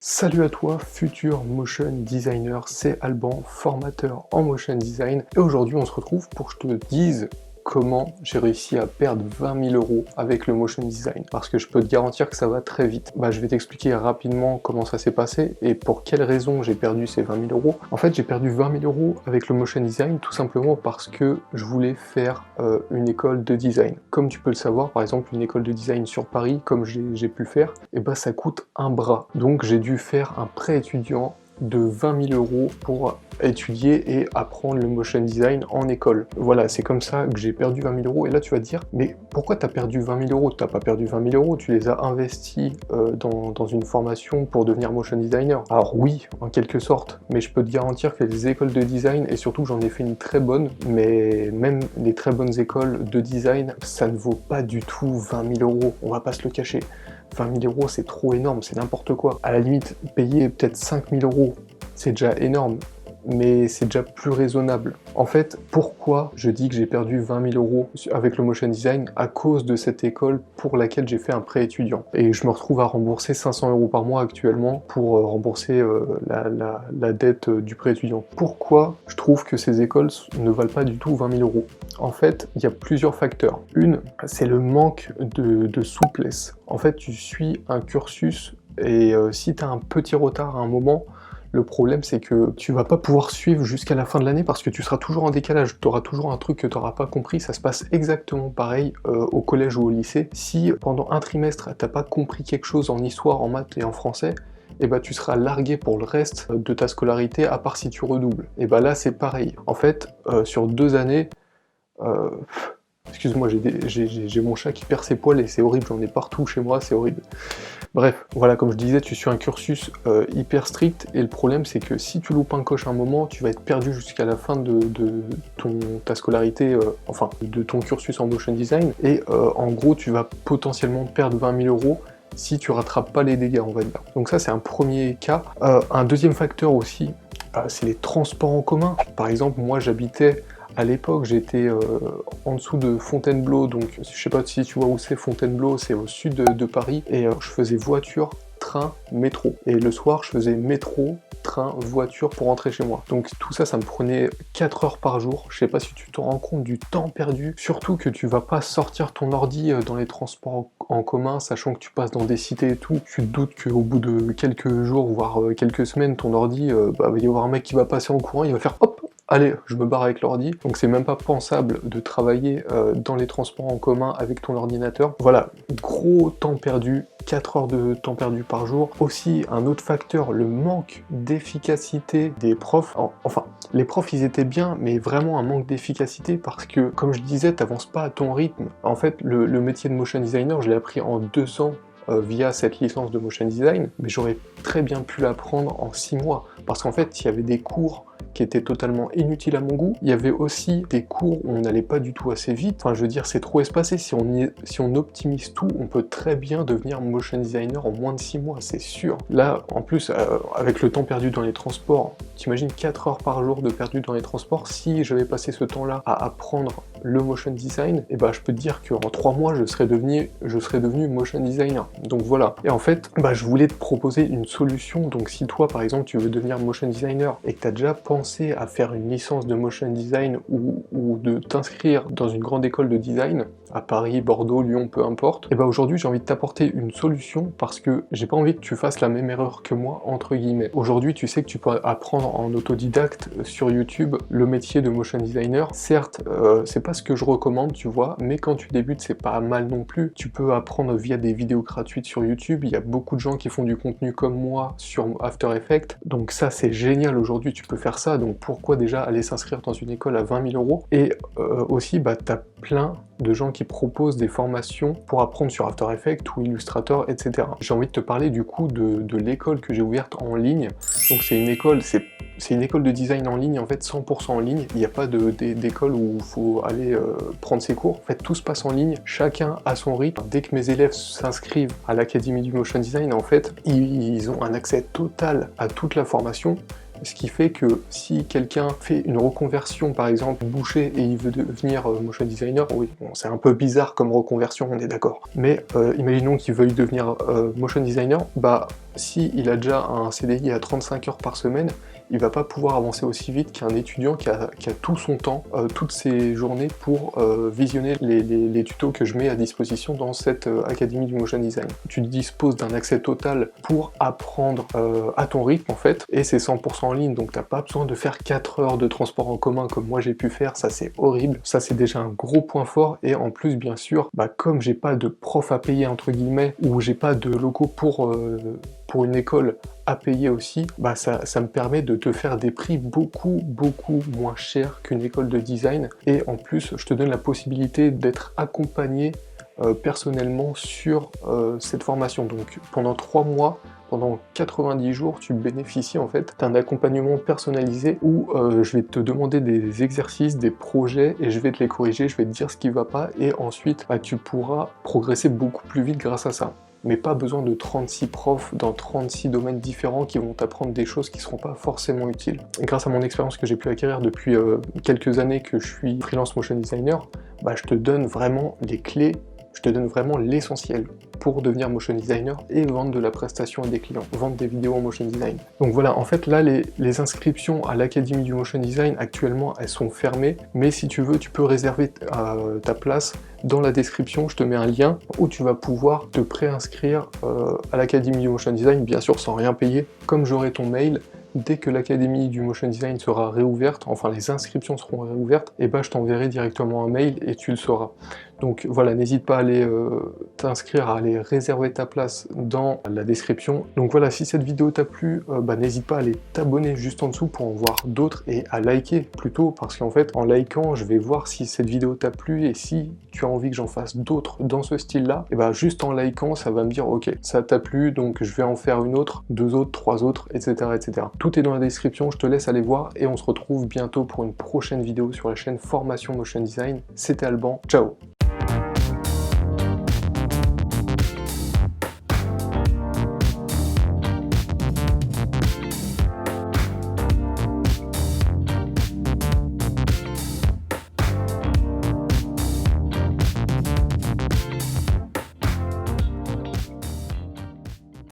Salut à toi, futur motion designer, c'est Alban, formateur en motion design, et aujourd'hui on se retrouve pour que je te dise comment j'ai réussi à perdre 20 000 € avec le motion design, parce que je peux te garantir que ça va très vite. Je vais t'expliquer rapidement comment ça s'est passé et pour quelles raisons j'ai perdu ces 20 000 €. En fait, j'ai perdu 20 000 € avec le motion design tout simplement parce que je voulais faire une école de design. Comme tu peux le savoir, par exemple, une école de design sur Paris, comme j'ai pu le faire, et ça coûte un bras. Donc j'ai dû faire un prêt étudiant de 20 000 € pour étudier et apprendre le motion design en école. Voilà, c'est comme ça que j'ai perdu 20 000 €. Et là, tu vas te dire, mais pourquoi t'as perdu 20 000 €? T'as pas perdu 20 000 €, tu les as investis dans une formation pour devenir motion designer. Alors oui, en quelque sorte, mais je peux te garantir que les écoles de design, et surtout que j'en ai fait une très bonne, mais même les très bonnes écoles de design, ça ne vaut pas du tout 20 000 €, on va pas se le cacher. 20 000 € c'est trop énorme, c'est n'importe quoi. À la limite, payer peut-être 5 000 €, c'est déjà énorme, mais c'est déjà plus raisonnable. En fait, pourquoi je dis que j'ai perdu 20 000 € avec le motion design? À cause de cette école pour laquelle j'ai fait un prêt étudiant. Et je me retrouve à rembourser 500 € par mois actuellement pour rembourser la dette du prêt étudiant. Pourquoi je trouve que ces écoles ne valent pas du tout 20 000 €? En fait, il y a plusieurs facteurs. Une, c'est le manque de souplesse. En fait, tu suis un cursus et si tu as un petit retard à un moment, le problème, c'est que tu vas pas pouvoir suivre jusqu'à la fin de l'année parce que tu seras toujours en décalage, tu auras toujours un truc que tu n'auras pas compris. Ça se passe exactement pareil au collège ou au lycée. Si pendant un trimestre, t'as pas compris quelque chose en histoire, en maths et en français, tu seras largué pour le reste de ta scolarité, à part si tu redoubles. Là, c'est pareil. En fait, sur 2 années, euh, excuse-moi, j'ai mon chat qui perd ses poils et c'est horrible, j'en ai partout chez moi, c'est horrible. Bref, voilà, comme je disais, tu suis un cursus hyper strict, et le problème c'est que si tu loupes un coche un moment, tu vas être perdu jusqu'à la fin de ta scolarité, enfin, de ton cursus en motion design, et en gros, tu vas potentiellement perdre 20 000 € si tu rattrapes pas les dégâts, on va dire. Donc ça, c'est un premier cas. Un deuxième facteur aussi, c'est les transports en commun. Par exemple, moi, j'habitais... À l'époque, j'étais en dessous de Fontainebleau, donc je sais pas si tu vois où c'est Fontainebleau, c'est au sud de Paris, et je faisais voiture, train, métro. Et le soir, je faisais métro, train, voiture pour rentrer chez moi. Donc tout ça, ça me prenait 4 heures par jour. Je sais pas si tu te rends compte du temps perdu, surtout que tu vas pas sortir ton ordi dans les transports en commun, sachant que tu passes dans des cités et tout. Tu te doutes qu'au bout de quelques jours, voire quelques semaines, ton ordi, il va y avoir un mec qui va passer en courant, il va faire hop, allez, je me barre avec l'ordi. Donc c'est même pas pensable de travailler dans les transports en commun avec ton ordinateur. Voilà, gros temps perdu, 4 heures de temps perdu par jour. Aussi, un autre facteur, le manque d'efficacité des profs. Enfin, les profs, ils étaient bien, mais vraiment un manque d'efficacité parce que, comme je disais, t'avances pas à ton rythme. En fait, le métier de motion designer, je l'ai appris en 2 ans via cette licence de motion design, mais j'aurais très bien pu l'apprendre en 6 mois. Parce qu'en fait, il y avait des cours qui étaient totalement inutiles à mon goût. Il y avait aussi des cours où on n'allait pas du tout assez vite. Enfin, je veux dire, c'est trop espacé. Si on optimise tout, on peut très bien devenir motion designer en moins de 6 mois, c'est sûr. Là, en plus, avec le temps perdu dans les transports, t'imagines 4 heures par jour de perdu dans les transports. Si j'avais passé ce temps-là à apprendre le motion design, je peux te dire qu'en 3 mois, je serais devenu motion designer. Donc voilà. Et en fait, je voulais te proposer une solution. Donc si toi, par exemple, tu veux devenir motion designer et que tu as déjà pensé à faire une licence de motion design ou de t'inscrire dans une grande école de design, à Paris, Bordeaux, Lyon, peu importe, aujourd'hui j'ai envie de t'apporter une solution parce que j'ai pas envie que tu fasses la même erreur que moi, entre guillemets. Aujourd'hui, tu sais que tu peux apprendre en autodidacte sur YouTube le métier de motion designer. Certes, c'est pas ce que je recommande, tu vois, mais quand tu débutes, c'est pas mal non plus. Tu peux apprendre via des vidéos gratuites sur YouTube. Il y a beaucoup de gens qui font du contenu comme moi sur After Effects, donc ça c'est génial. Aujourd'hui, tu peux faire ça, donc pourquoi déjà aller s'inscrire dans une école à 20 000 €? Et aussi, t'as plein de gens qui proposent des formations pour apprendre sur After Effects ou Illustrator, etc. J'ai envie de te parler du coup de l'école que j'ai ouverte en ligne. Donc c'est une école, c'est une école de design en ligne, en fait 100% en ligne. Il n'y a pas d'école où il faut aller prendre ses cours. En fait, tout se passe en ligne, chacun à son rythme. Dès que mes élèves s'inscrivent à l'Académie du Motion Design, en fait, ils ont un accès total à toute la formation. Ce qui fait que si quelqu'un fait une reconversion, par exemple boucher, et il veut devenir motion designer, oui, bon, c'est un peu bizarre comme reconversion, on est d'accord. Mais imaginons qu'il veuille devenir motion designer, si il a déjà un CDI à 35 heures par semaine, il va pas pouvoir avancer aussi vite qu'un étudiant qui a tout son temps, toutes ses journées pour visionner les tutos que je mets à disposition dans cette Académie du Motion Design. Tu disposes d'un accès total pour apprendre à ton rythme en fait, et c'est 100% en ligne, donc t'as pas besoin de faire 4 heures de transport en commun comme moi j'ai pu faire, ça c'est horrible, ça c'est déjà un gros point fort, et en plus bien sûr, comme j'ai pas de prof à payer entre guillemets, ou j'ai pas de locaux pour une école à payer aussi, ça me permet de te faire des prix beaucoup moins chers qu'une école de design, et en plus je te donne la possibilité d'être accompagné personnellement sur cette formation. Donc pendant 3 mois, pendant 90 jours, tu bénéficies en fait d'un accompagnement personnalisé où je vais te demander des exercices, des projets, et je vais te les corriger, je vais te dire ce qui va pas, et ensuite tu pourras progresser beaucoup plus vite grâce à ça. Mais pas besoin de 36 profs dans 36 domaines différents qui vont t'apprendre des choses qui ne seront pas forcément utiles. Grâce à mon expérience que j'ai pu acquérir depuis quelques années que je suis freelance motion designer, je te donne vraiment les clés, je te donne vraiment l'essentiel pour devenir motion designer et vendre de la prestation à des clients, vendre des vidéos en motion design. Donc voilà, en fait là les inscriptions à l'Académie du Motion Design actuellement elles sont fermées, mais si tu veux tu peux réserver ta place. Dans la description, je te mets un lien où tu vas pouvoir te préinscrire à l'Académie du Motion Design, bien sûr sans rien payer. Comme j'aurai ton mail, dès que l'Académie du Motion Design sera réouverte, enfin les inscriptions seront réouvertes, et je t'enverrai directement un mail et tu le sauras. Donc voilà, n'hésite pas à aller t'inscrire, à aller réserver ta place dans la description. Donc voilà, si cette vidéo t'a plu, n'hésite pas à aller t'abonner juste en dessous pour en voir d'autres, et à liker plutôt, parce qu'en fait, en likant, je vais voir si cette vidéo t'a plu, et si tu as envie que j'en fasse d'autres dans ce style-là, et juste en likant, ça va me dire, ok, ça t'a plu, donc je vais en faire une autre, 2 autres, 3 autres, etc., etc. Tout est dans la description, je te laisse aller voir, et on se retrouve bientôt pour une prochaine vidéo sur la chaîne Formation Motion Design. C'était Alban, ciao!